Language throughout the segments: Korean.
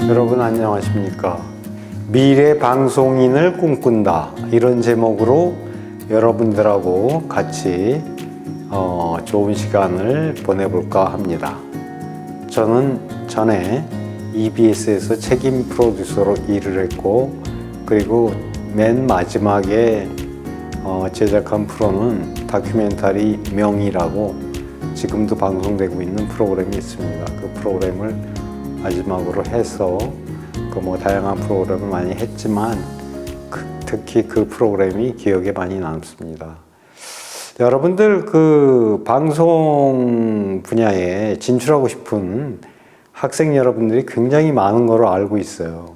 여러분 안녕하십니까? 미래 방송인을 꿈꾼다, 이런 제목으로 여러분들하고 같이 좋은 시간을 보내볼까 합니다. 저는 전에 EBS에서 책임 프로듀서로 일을 했고, 그리고 맨 마지막에 제작한 프로는 다큐멘터리 명이라고 지금도 방송되고 있는 프로그램이 있습니다. 그 프로그램을 마지막으로 해서 다양한 프로그램을 많이 했지만 특히 그 프로그램이 기억에 많이 남습니다. 여러분들 그 방송 분야에 진출하고 싶은 학생 여러분들이 굉장히 많은 걸로 알고 있어요.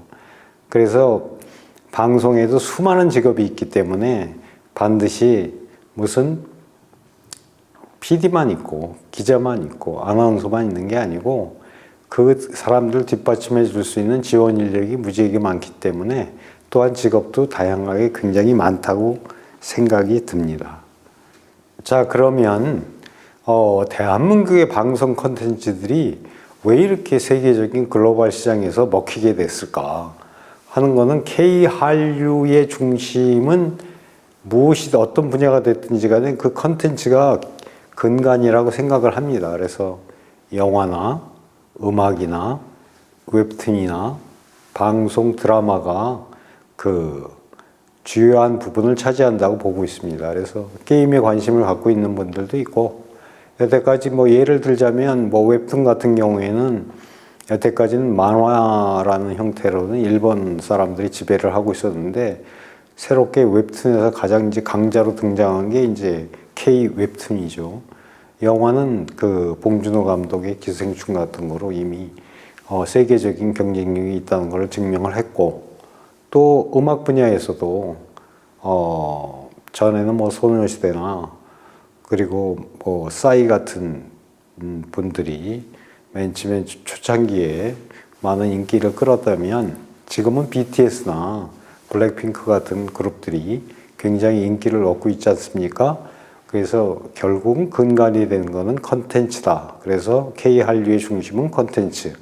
그래서 방송에도 수많은 직업이 있기 때문에 반드시 무슨 PD만 있고 기자만 있고 아나운서만 있는 게 아니고 그 사람들 뒷받침해 줄 수 있는 지원 인력이 무지하게 많기 때문에 또한 직업도 다양하게 굉장히 많다고 생각이 듭니다. 자, 그러면 대한민국의 방송 콘텐츠들이 왜 이렇게 세계적인 글로벌 시장에서 먹히게 됐을까 하는 거는 K-한류의 중심은 무엇이 어떤 분야가 됐든지 간에 그 콘텐츠가 근간이라고 생각을 합니다. 그래서 영화나 음악이나 웹툰이나 방송 드라마가 그 주요한 부분을 차지한다고 보고 있습니다. 그래서 게임에 관심을 갖고 있는 분들도 있고, 여태까지 예를 들자면 웹툰 같은 경우에는 여태까지는 만화라는 형태로는 일본 사람들이 지배를 하고 있었는데, 새롭게 웹툰에서 가장 이제 강자로 등장한 게 이제 K 웹툰이죠. 영화는 그 봉준호 감독의 기생충 같은 거로 이미 세계적인 경쟁력이 있다는 걸 증명을 했고, 또 음악 분야에서도 전에는 소녀시대나 그리고 싸이 같은 분들이 맨 초창기에 많은 인기를 끌었다면, 지금은 BTS나 블랙핑크 같은 그룹들이 굉장히 인기를 얻고 있지 않습니까? 그래서 결국은 근간이 되는 것은 컨텐츠다. 그래서 K-한류의 중심은 컨텐츠.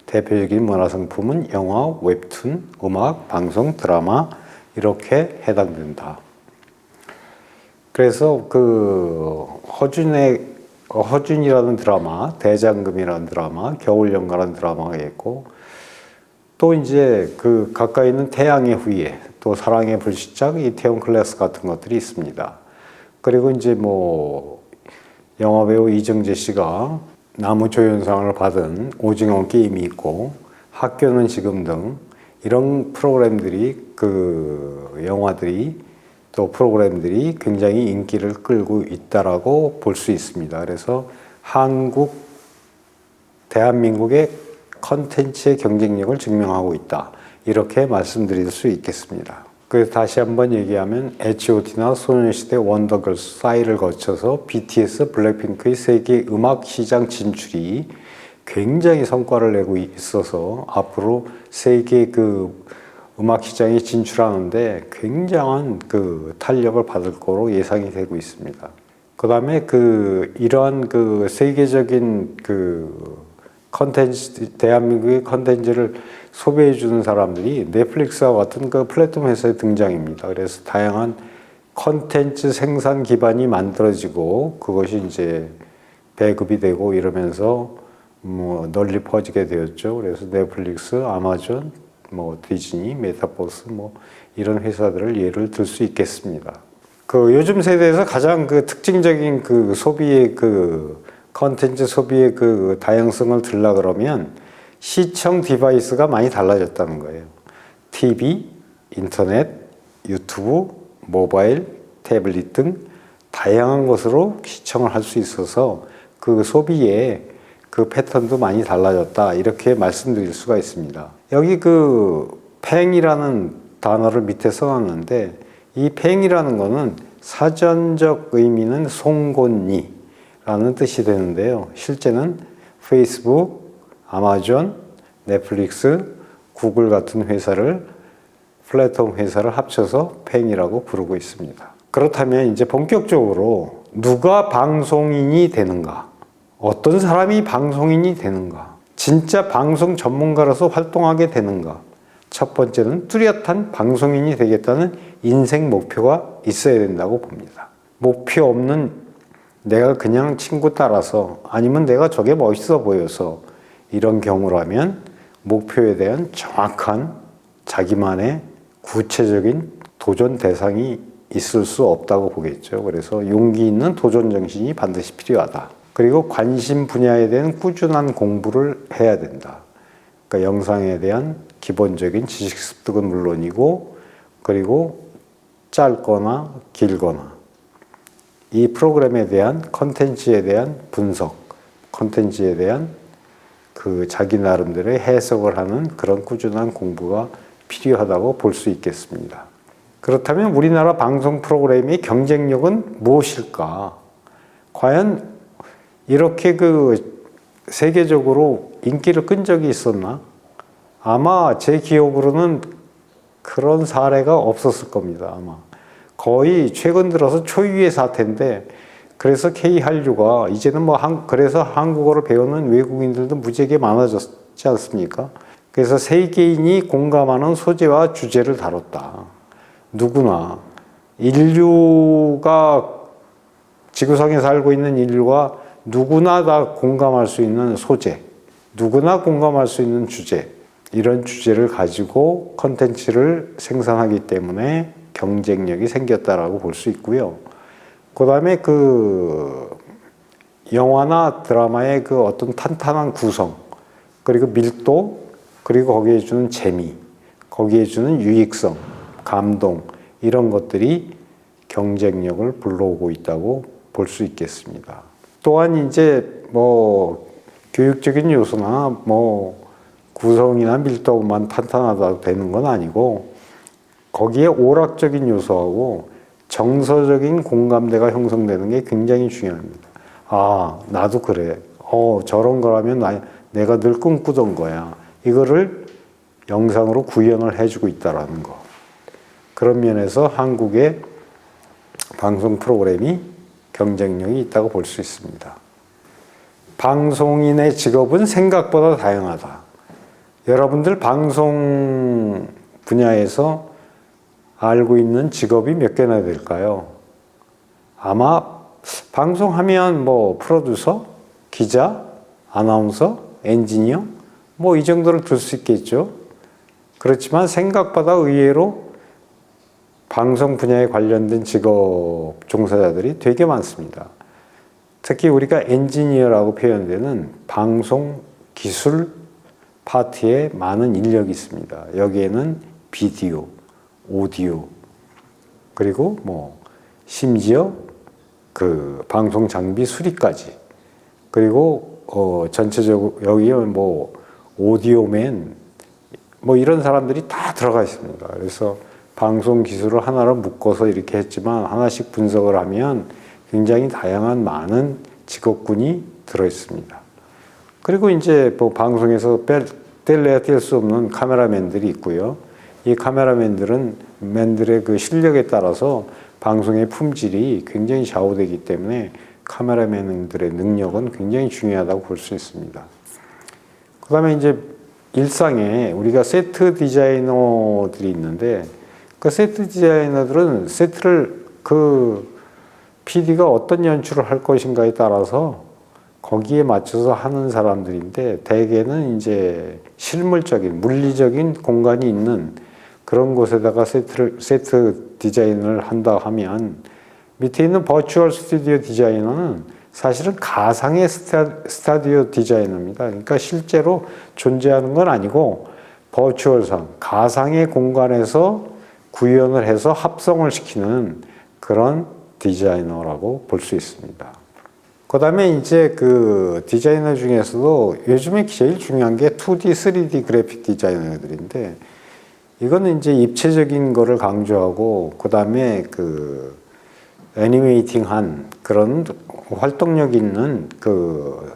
대표적인 문화상품은 영화, 웹툰, 음악, 방송, 드라마 이렇게 해당된다. 그래서 그 허준이라는 드라마, 대장금이라는 드라마, 겨울연가라는 드라마가 있고, 또 이제 그 가까이 있는 태양의 후예, 또 사랑의 불시착, 이태원 클래스 같은 것들이 있습니다. 그리고 이제 영화배우 이정재 씨가 나무조연상을 받은 오징어 게임이 있고, 학교는 지금 등 이런 프로그램들이 영화들이 또 프로그램들이 굉장히 인기를 끌고 있다라고 볼 수 있습니다. 그래서 대한민국의 컨텐츠의 경쟁력을 증명하고 있다, 이렇게 말씀드릴 수 있겠습니다. 그래서 다시 한번 얘기하면 H.O.T나 소녀시대, 원더걸스, 싸이를 거쳐서 BTS, 블랙핑크의 세계 음악 시장 진출이 굉장히 성과를 내고 있어서 앞으로 세계 음악 시장에 진출하는데 굉장한 탄력을 받을 거로 예상이 되고 있습니다. 그 다음에 이러한 세계적인 컨텐츠, 대한민국의 컨텐츠를 소비해주는 사람들이 넷플릭스와 같은 플랫폼 회사의 등장입니다. 그래서 다양한 컨텐츠 생산 기반이 만들어지고, 그것이 이제 배급이 되고 이러면서 널리 퍼지게 되었죠. 그래서 넷플릭스, 아마존, 디즈니, 메타버스 이런 회사들을 예를 들 수 있겠습니다. 요즘 세대에서 가장 특징적인 소비의 컨텐츠 소비의 다양성을 들라 그러면 시청 디바이스가 많이 달라졌다는 거예요. TV, 인터넷, 유튜브, 모바일, 태블릿 등 다양한 것으로 시청을 할 수 있어서 소비의 패턴도 많이 달라졌다, 이렇게 말씀드릴 수가 있습니다. 여기 팽이라는 단어를 밑에 써놨는데, 이 팽이라는 거는 사전적 의미는 송곳니라는 뜻이 되는데요. 실제는 페이스북, 아마존, 넷플릭스, 구글 같은 플랫폼 회사를 합쳐서 팽이라고 부르고 있습니다. 그렇다면 이제 본격적으로 누가 방송인이 되는가? 어떤 사람이 방송인이 되는가? 진짜 방송 전문가로서 활동하게 되는가? 첫 번째는 뚜렷한 방송인이 되겠다는 인생 목표가 있어야 된다고 봅니다. 목표 없는 내가 그냥 친구 따라서 아니면 내가 저게 멋있어 보여서 이런 경우라면 목표에 대한 정확한 자기만의 구체적인 도전 대상이 있을 수 없다고 보겠죠. 그래서 용기 있는 도전 정신이 반드시 필요하다. 그리고 관심 분야에 대한 꾸준한 공부를 해야 된다. 그러니까 영상에 대한 기본적인 지식 습득은 물론이고, 그리고 짧거나 길거나 이 프로그램에 대한 컨텐츠에 대한 분석, 컨텐츠에 대한 그 자기 나름대로의 해석을 하는 그런 꾸준한 공부가 필요하다고 볼 수 있겠습니다. 그렇다면 우리나라 방송 프로그램의 경쟁력은 무엇일까? 과연 이렇게 그 세계적으로 인기를 끈 적이 있었나? 아마 제 기억으로는 그런 사례가 없었을 겁니다. 아마 거의 최근 들어서 초유의 사태인데, 그래서 K한류가 이제는 그래서 한국어를 배우는 외국인들도 무지하게 많아졌지 않습니까? 그래서 세계인이 공감하는 소재와 주제를 다뤘다. 누구나 인류가 지구상에 살고 있는 인류가 누구나 다 공감할 수 있는 소재, 누구나 공감할 수 있는 주제, 이런 주제를 가지고 컨텐츠를 생산하기 때문에 경쟁력이 생겼다라고 볼 수 있고요. 그 다음에 그 영화나 드라마의 그 어떤 탄탄한 구성, 그리고 밀도, 그리고 거기에 주는 재미, 거기에 주는 유익성, 감동, 이런 것들이 경쟁력을 불러오고 있다고 볼 수 있겠습니다. 또한 이제 교육적인 요소나 구성이나 밀도만 탄탄하다 되는 건 아니고, 거기에 오락적인 요소하고 정서적인 공감대가 형성되는 게 굉장히 중요합니다. 아, 나도 그래. 저런 거라면 내가 늘 꿈꾸던 거야. 이거를 영상으로 구현을 해주고 있다라는 거. 그런 면에서 한국의 방송 프로그램이 경쟁력이 있다고 볼 수 있습니다. 방송인의 직업은 생각보다 다양하다. 여러분들 방송 분야에서 알고 있는 직업이 몇 개나 될까요? 아마 방송하면 프로듀서, 기자, 아나운서, 엔지니어 이 정도를 들 수 있겠죠. 그렇지만 생각보다 의외로 방송 분야에 관련된 직업 종사자들이 되게 많습니다. 특히 우리가 엔지니어라고 표현되는 방송 기술 파트에 많은 인력이 있습니다. 여기에는 비디오, 오디오, 그리고 심지어 그 방송 장비 수리까지, 그리고 전체적으로 여기에 오디오맨 이런 사람들이 다 들어가 있습니다. 그래서 방송 기술을 하나로 묶어서 이렇게 했지만 하나씩 분석을 하면 굉장히 다양한 많은 직업군이 들어 있습니다. 그리고 이제 방송에서 뗄래야 뗄 수 없는 카메라맨들이 있고요. 이 카메라맨들의 그 실력에 따라서 방송의 품질이 굉장히 좌우되기 때문에 카메라맨들의 능력은 굉장히 중요하다고 볼 수 있습니다. 그 다음에 이제 일상에 우리가 세트 디자이너들이 있는데, 그 세트 디자이너들은 세트를 PD가 어떤 연출을 할 것인가에 따라서 거기에 맞춰서 하는 사람들인데, 대개는 이제 실물적인, 물리적인 공간이 있는 그런 곳에다가 세트 디자인을 한다 하면, 밑에 있는 버추얼 스튜디오 디자이너는 사실은 가상의 스튜디오 디자이너입니다. 그러니까 실제로 존재하는 건 아니고 버추얼상, 가상의 공간에서 구현을 해서 합성을 시키는 그런 디자이너라고 볼 수 있습니다. 그 다음에 이제 그 디자이너 중에서도 요즘에 제일 중요한 게 2D, 3D 그래픽 디자이너들인데, 이거는 이제 입체적인 거를 강조하고, 그 다음에 그 애니메이팅한 그런 활동력 있는 그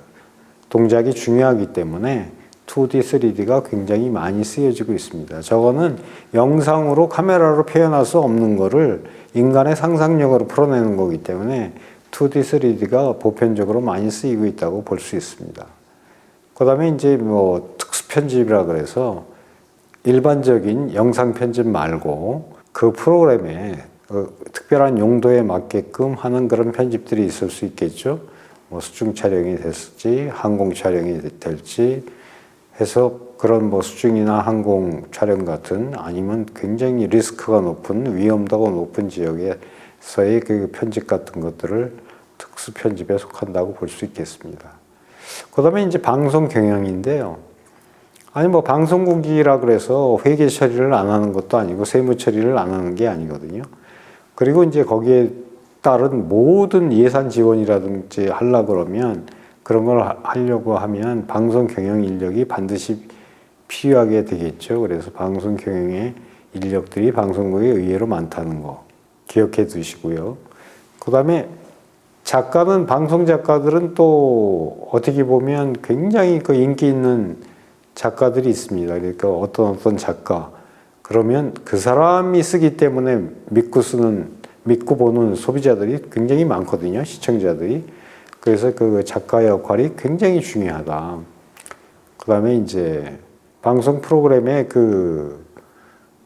동작이 중요하기 때문에 2D, 3D가 굉장히 많이 쓰여지고 있습니다. 저거는 영상으로 카메라로 표현할 수 없는 거를 인간의 상상력으로 풀어내는 거기 때문에 2D, 3D가 보편적으로 많이 쓰이고 있다고 볼 수 있습니다. 그 다음에 이제 뭐 특수 편집이라 그래서 일반적인 영상 편집 말고 그 프로그램에 특별한 용도에 맞게끔 하는 그런 편집들이 있을 수 있겠죠. 뭐 수중 촬영이 됐을지 항공 촬영이 될지 해서 그런 뭐 수중이나 항공 촬영 같은 아니면 굉장히 리스크가 높은 위험도가 높은 지역에서의 그 편집 같은 것들을 특수 편집에 속한다고 볼 수 있겠습니다. 그 다음에 이제 방송 경영인데요. 아니 뭐 방송국이라 그래서 회계 처리를 안 하는 것도 아니고 세무 처리를 안 하는 게 아니거든요. 그리고 이제 거기에 따른 모든 예산 지원이라든지 하려고 그러면 그런 걸 하려고 하면 방송 경영 인력이 반드시 필요하게 되겠죠. 그래서 방송 경영의 인력들이 방송국에 의외로 많다는 거 기억해 두시고요. 그 다음에 작가는 방송 작가들은 또 어떻게 보면 굉장히 그 인기 있는 작가들이 있습니다. 그러니까 어떤 작가 그러면 그 사람이 쓰기 때문에 믿고 보는 소비자들이 굉장히 많거든요. 시청자들이. 그래서 그 작가 역할이 굉장히 중요하다. 그 다음에 이제 방송 프로그램의 그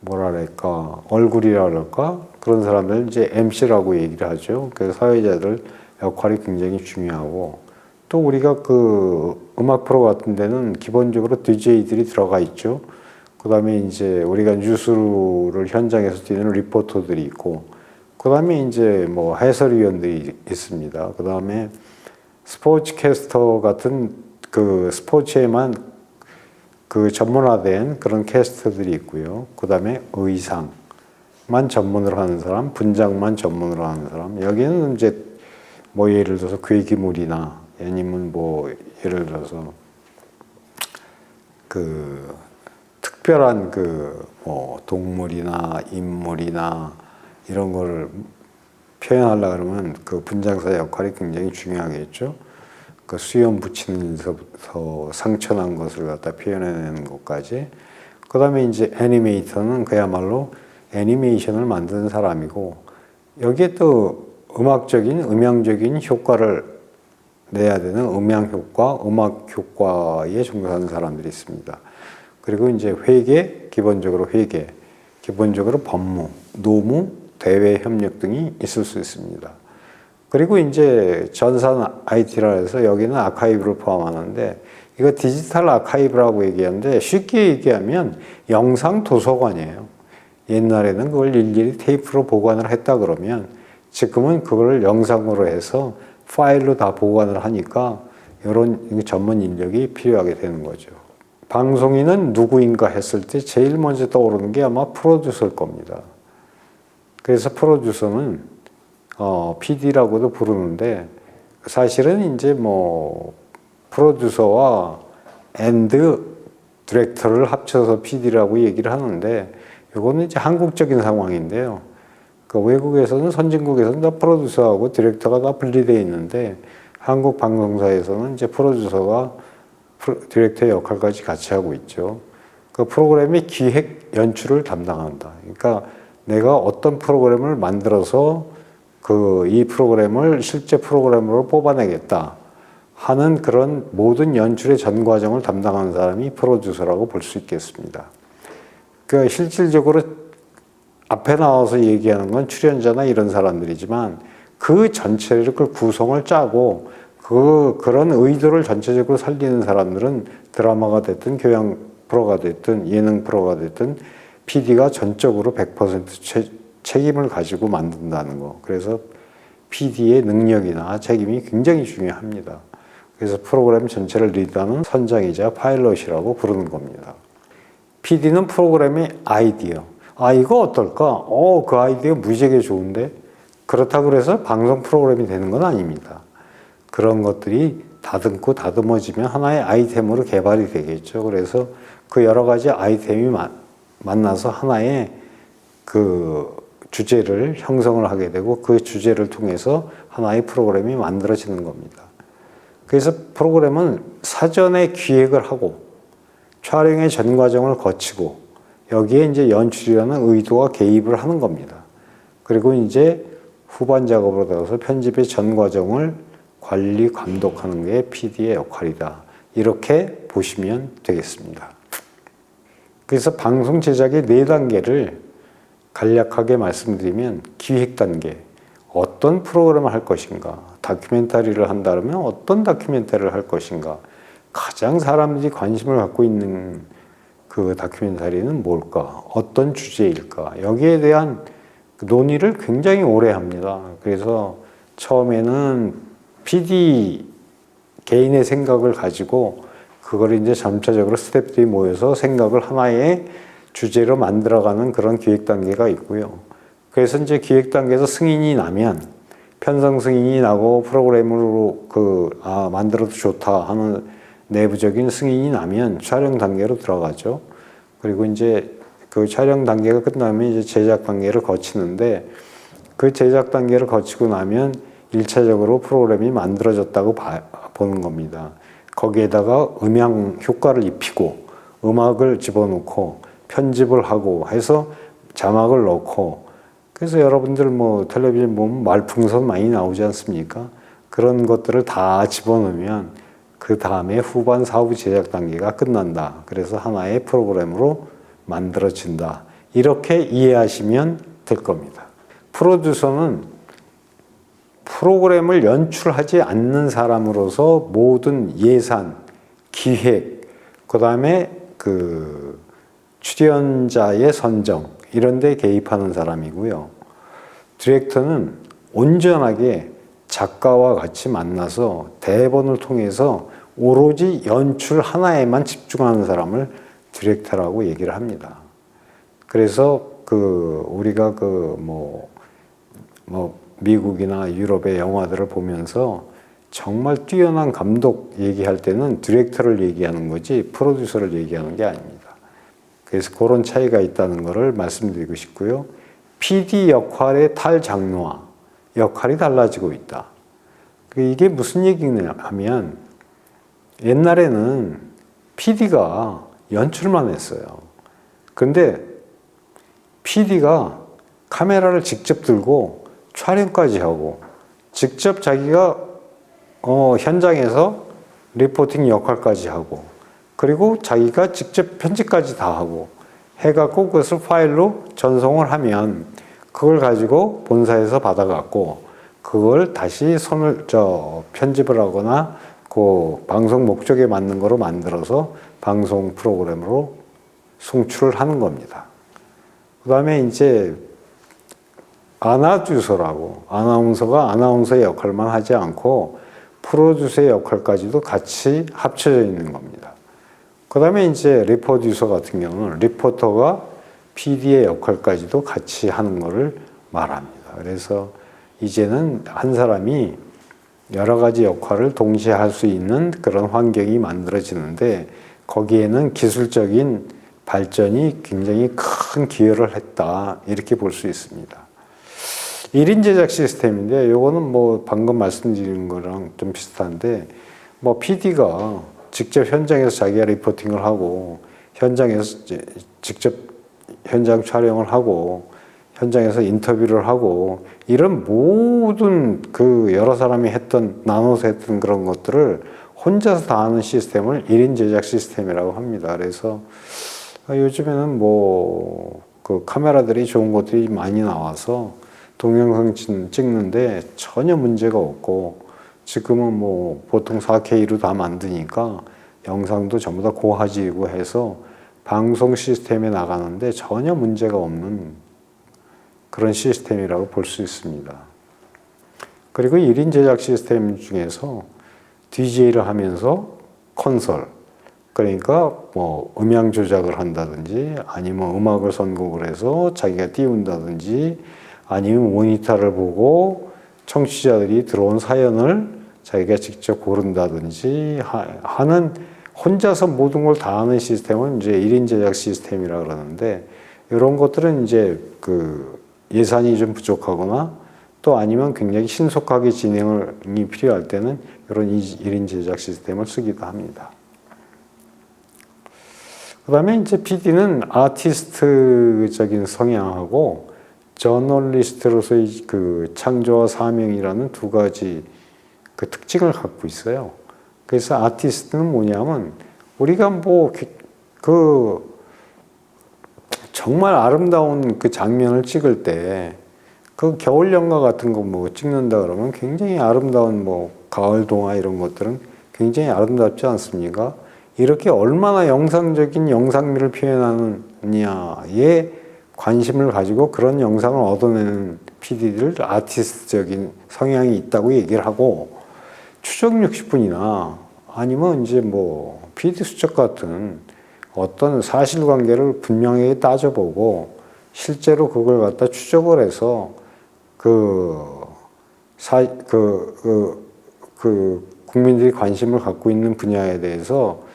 뭐랄까 얼굴이라 그럴까 그런 사람들 이제 MC라고 얘기를 하죠. 그래서 사회자들 역할이 굉장히 중요하고 또 우리가 그 음악 프로 같은 데는 기본적으로 DJ들이 들어가 있죠. 그 다음에 이제 우리가 뉴스를 현장에서 뛰는 리포터들이 있고 그 다음에 이제 뭐 해설위원들이 있습니다. 그 다음에 스포츠 캐스터 같은 그 스포츠에만 그 전문화된 그런 캐스터들이 있고요. 그 다음에 의상만 전문으로 하는 사람, 분장만 전문으로 하는 사람. 여기는 이제 뭐 예를 들어서 괴기물이나 아니면 뭐 예를 들어서 그 특별한 그 뭐 동물이나 인물이나 이런 걸 표현하려고 그러면 그 분장사 역할이 굉장히 중요하겠죠. 그 수염 붙이는 데서부터 상처난 것을 갖다 표현해내는 것까지. 그 다음에 이제 애니메이터는 그야말로 애니메이션을 만드는 사람이고 여기에 또 음악적인, 음향적인 효과를 내야 되는 음향 효과, 음악 효과에 종사하는 사람들이 있습니다. 그리고 이제 회계, 기본적으로 회계, 기본적으로 법무, 노무, 대외 협력 등이 있을 수 있습니다. 그리고 이제 전산 IT라 해서 여기는 아카이브를 포함하는데 이거 디지털 아카이브라고 얘기하는데 쉽게 얘기하면 영상 도서관이에요. 옛날에는 그걸 일일이 테이프로 보관을 했다 그러면 지금은 그걸 영상으로 해서 파일로 다 보관을 하니까 이런 전문 인력이 필요하게 되는 거죠. 방송인은 누구인가 했을 때 제일 먼저 떠오르는 게 아마 프로듀서일 겁니다. 그래서 프로듀서는 PD라고도 부르는데 사실은 이제 뭐 프로듀서와 엔드 디렉터를 합쳐서 PD라고 얘기를 하는데 이거는 이제 한국적인 상황인데요. 그 외국에서는 선진국에서는 다 프로듀서하고 디렉터가 다 분리되어 있는데 한국 방송사에서는 이제 프로듀서가 디렉터의 역할까지 같이 하고 있죠. 그 프로그램의 기획 연출을 담당한다. 그러니까 내가 어떤 프로그램을 만들어서 이 프로그램을 실제 프로그램으로 뽑아내겠다 하는 그런 모든 연출의 전 과정을 담당하는 사람이 프로듀서라고 볼 수 있겠습니다. 그러니까 실질적으로 앞에 나와서 얘기하는 건 출연자나 이런 사람들이지만 그 전체를 그 구성을 짜고 그런 의도를 전체적으로 살리는 사람들은 드라마가 됐든 교양 프로가 됐든 예능 프로가 됐든 PD가 전적으로 100% 책임을 가지고 만든다는 거. 그래서 PD의 능력이나 책임이 굉장히 중요합니다. 그래서 프로그램 전체를 리드하는 선장이자 파일럿이라고 부르는 겁니다. PD는 프로그램의 아이디어. 이거 어떨까? 그 아이디어 무지하게 좋은데? 그렇다고 해서 방송 프로그램이 되는 건 아닙니다. 그런 것들이 다듬고 다듬어지면 하나의 아이템으로 개발이 되겠죠. 그래서 그 여러 가지 아이템이 만나서 하나의 그 주제를 형성을 하게 되고 그 주제를 통해서 하나의 프로그램이 만들어지는 겁니다. 그래서 프로그램은 사전에 기획을 하고 촬영의 전 과정을 거치고 여기에 이제 연출이라는 의도와 개입을 하는 겁니다. 그리고 이제 후반 작업으로 들어가서 편집의 전 과정을 관리, 감독하는 게 PD의 역할이다. 이렇게 보시면 되겠습니다. 그래서 방송 제작의 4단계를 간략하게 말씀드리면 기획 단계, 어떤 프로그램을 할 것인가, 다큐멘터리를 한다면 어떤 다큐멘터리를 할 것인가, 가장 사람들이 관심을 갖고 있는 그 다큐멘터리는 뭘까, 어떤 주제일까, 여기에 대한 논의를 굉장히 오래 합니다. 그래서 처음에는 PD 개인의 생각을 가지고 그걸 이제 점차적으로 스태프들이 모여서 생각을 하나의 주제로 만들어가는 그런 기획 단계가 있고요. 그래서 이제 기획 단계에서 승인이 나면 편성 승인이 나고 프로그램으로 만들어도 좋다 하는 내부적인 승인이 나면 촬영 단계로 들어가죠. 그리고 이제 그 촬영 단계가 끝나면 이제 제작 단계를 거치는데 그 제작 단계를 거치고 나면 1차적으로 프로그램이 만들어졌다고 보는 겁니다. 거기에다가 음향 효과를 입히고 음악을 집어넣고 편집을 하고 해서 자막을 넣고 그래서 여러분들 뭐 텔레비전 보면 말풍선 많이 나오지 않습니까? 그런 것들을 다 집어넣으면 그 다음에 후반 사후 제작 단계가 끝난다. 그래서 하나의 프로그램으로 만들어진다. 이렇게 이해하시면 될 겁니다. 프로듀서는 프로그램을 연출하지 않는 사람으로서 모든 예산, 기획, 그 다음에 그 출연자의 선정, 이런 데 개입하는 사람이고요. 디렉터는 온전하게 작가와 같이 만나서 대본을 통해서 오로지 연출 하나에만 집중하는 사람을 디렉터라고 얘기를 합니다. 그래서 우리가 미국이나 유럽의 영화들을 보면서 정말 뛰어난 감독 얘기할 때는 디렉터를 얘기하는 거지 프로듀서를 얘기하는 게 아닙니다. 그래서 그런 차이가 있다는 것을 말씀드리고 싶고요. PD 역할의 탈장르화, 역할이 달라지고 있다. 이게 무슨 얘기냐 하면 옛날에는 PD가 연출만 했어요. 그런데 PD가 카메라를 직접 들고 촬영까지 하고 직접 자기가 현장에서 리포팅 역할까지 하고 그리고 자기가 직접 편집까지 다 하고 해갖고 그것을 파일로 전송을 하면 그걸 가지고 본사에서 받아갖고 그걸 다시 편집을 하거나 그 방송 목적에 맞는 거로 만들어서 방송 프로그램으로 송출을 하는 겁니다. 그 다음에 이제 아나운서라고 아나운서가 아나운서의 역할만 하지 않고 프로듀서의 역할까지도 같이 합쳐져 있는 겁니다. 그 다음에 이제 리포듀서 같은 경우는 리포터가 PD의 역할까지도 같이 하는 것을 말합니다. 그래서 이제는 한 사람이 여러 가지 역할을 동시에 할 수 있는 그런 환경이 만들어지는데 거기에는 기술적인 발전이 굉장히 큰 기여를 했다. 이렇게 볼 수 있습니다. 1인 제작 시스템인데 이거는 뭐 방금 말씀드린 거랑 좀 비슷한데 뭐 PD가 직접 현장에서 자기가 리포팅을 하고 현장에서 직접 현장 촬영을 하고 현장에서 인터뷰를 하고 이런 모든 그 여러 사람이 나눠서 했던 그런 것들을 혼자서 다 하는 시스템을 1인 제작 시스템이라고 합니다. 그래서 요즘에는 그 카메라들이 좋은 것들이 많이 나와서 동영상 찍는데 전혀 문제가 없고 지금은 보통 4K로 다 만드니까 영상도 전부 다 고화질이고 해서 방송 시스템에 나가는데 전혀 문제가 없는 그런 시스템이라고 볼 수 있습니다. 그리고 1인 제작 시스템 중에서 DJ를 하면서 컨설, 그러니까 음향 조작을 한다든지 아니면 음악을 선곡을 해서 자기가 띄운다든지 아니면 모니터를 보고 청취자들이 들어온 사연을 자기가 직접 고른다든지 하는 혼자서 모든 걸 다 하는 시스템은 이제 1인 제작 시스템이라 그러는데 이런 것들은 이제 예산이 좀 부족하거나 또 아니면 굉장히 신속하게 진행이 필요할 때는 이런 1인 제작 시스템을 쓰기도 합니다. 그다음에 이제 PD는 아티스트적인 성향하고 저널리스트로서의 그 창조와 사명이라는 두 가지 그 특징을 갖고 있어요. 그래서 아티스트는 뭐냐면 우리가 뭐 그 정말 아름다운 그 장면을 찍을 때 그 겨울 연가 같은 거 뭐 찍는다 그러면 굉장히 아름다운 뭐 가을 동화 이런 것들은 굉장히 아름답지 않습니까? 이렇게 얼마나 영상적인 영상미를 표현하느냐에 관심을 가지고 그런 영상을 얻어내는 PD들 아티스트적인 성향이 있다고 얘기를 하고 추적 60분이나 아니면 이제 뭐 PD 수첩 같은 어떤 사실관계를 분명하게 따져보고 실제로 그걸 갖다 추적을 해서 국민들이 관심을 갖고 있는 분야에 대해서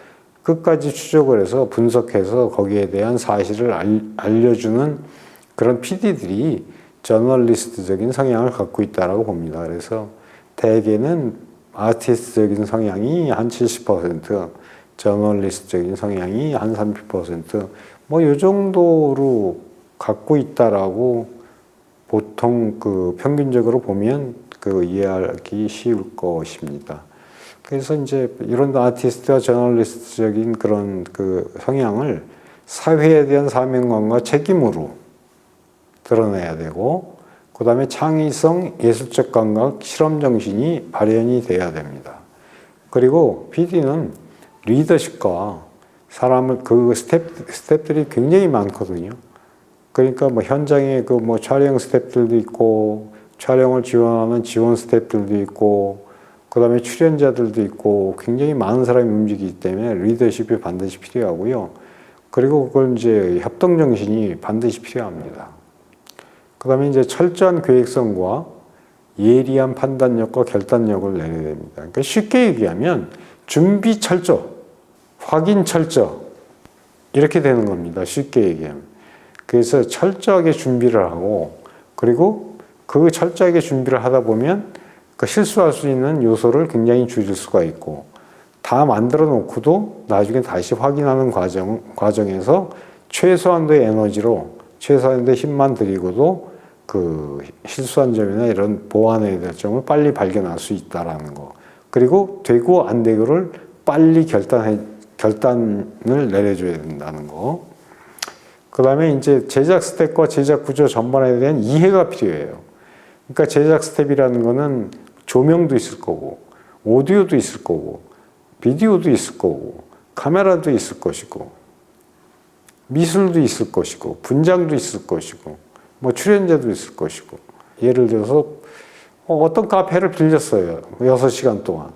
끝까지 추적을 해서 분석해서 거기에 대한 사실을 알려주는 그런 PD들이 저널리스트적인 성향을 갖고 있다고 봅니다. 그래서 대개는 아티스트적인 성향이 한 70%, 저널리스트적인 성향이 한 30%, 뭐 이 정도로 갖고 있다라고 보통 그 평균적으로 보면 그 이해하기 쉬울 것입니다. 그래서 이제 이런 아티스트와 저널리스트적인 그런 그 성향을 사회에 대한 사명감과 책임으로 드러내야 되고, 그 다음에 창의성, 예술적 감각, 실험 정신이 발현이 돼야 됩니다. 그리고 PD는 리더십과 사람을 그 스텝들이 굉장히 많거든요. 그러니까 뭐 현장에 그 뭐 촬영 스텝들도 있고, 촬영을 지원하는 지원 스텝들도 있고, 그 다음에 출연자들도 있고, 굉장히 많은 사람이 움직이기 때문에 리더십이 반드시 필요하고요. 그리고 그걸 이제 협동 정신이 반드시 필요합니다. 그 다음에 이제 철저한 계획성과 예리한 판단력과 결단력을 내야 됩니다. 그러니까 쉽게 얘기하면 준비 철저, 확인 철저, 이렇게 되는 겁니다. 쉽게 얘기하면. 그래서 철저하게 준비를 하고, 그리고 그 철저하게 준비를 하다 보면 그 실수할 수 있는 요소를 굉장히 줄일 수가 있고, 다 만들어 놓고도 나중에 다시 확인하는 과정에서 최소한도의 에너지로, 최소한도의 힘만 들이고도 그 실수한 점이나 이런 보완해야 될 점을 빨리 발견할 수 있다라는 거. 그리고 되고 안 되고를 빨리 결단을 내려줘야 된다는 거. 그 다음에 이제 제작 스텝과 제작 구조 전반에 대한 이해가 필요해요. 그러니까 제작 스텝이라는 거는 조명도 있을 거고, 오디오도 있을 거고, 비디오도 있을 거고, 카메라도 있을 것이고, 미술도 있을 것이고, 분장도 있을 것이고, 뭐 출연자도 있을 것이고. 예를 들어서 어떤 카페를 빌렸어요. 6시간 동안.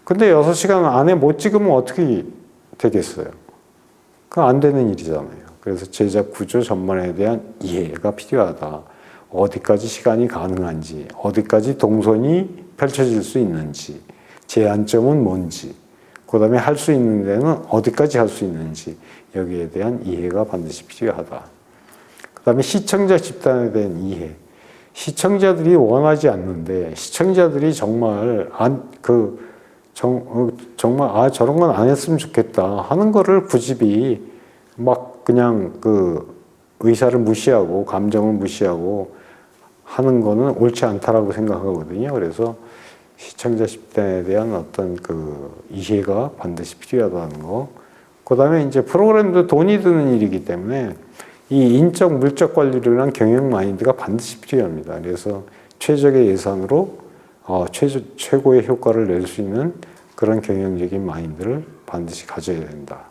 근데 6시간 안에 못 찍으면 어떻게 되겠어요? 그건 안 되는 일이잖아요. 그래서 제작 구조 전반에 대한 이해가 필요하다. 어디까지 시간이 가능한지, 어디까지 동선이 펼쳐질 수 있는지, 제한점은 뭔지, 그 다음에 할 수 있는 데는 어디까지 할 수 있는지, 여기에 대한 이해가 반드시 필요하다. 그 다음에 시청자 집단에 대한 이해. 시청자들이 원하지 않는데, 시청자들이 정말 정말 저런 건 안 했으면 좋겠다 하는 거를 구집이 막 그냥 그 의사를 무시하고 감정을 무시하고 하는 거는 옳지 않다라고 생각하거든요. 그래서 시청자 집단에 대한 어떤 그 이해가 반드시 필요하다는 거. 그 다음에 이제 프로그램도 돈이 드는 일이기 때문에 이 인적 물적 관리를 위한 경영 마인드가 반드시 필요합니다. 그래서 최적의 예산으로 최고의 효과를 낼 수 있는 그런 경영적인 마인드를 반드시 가져야 된다.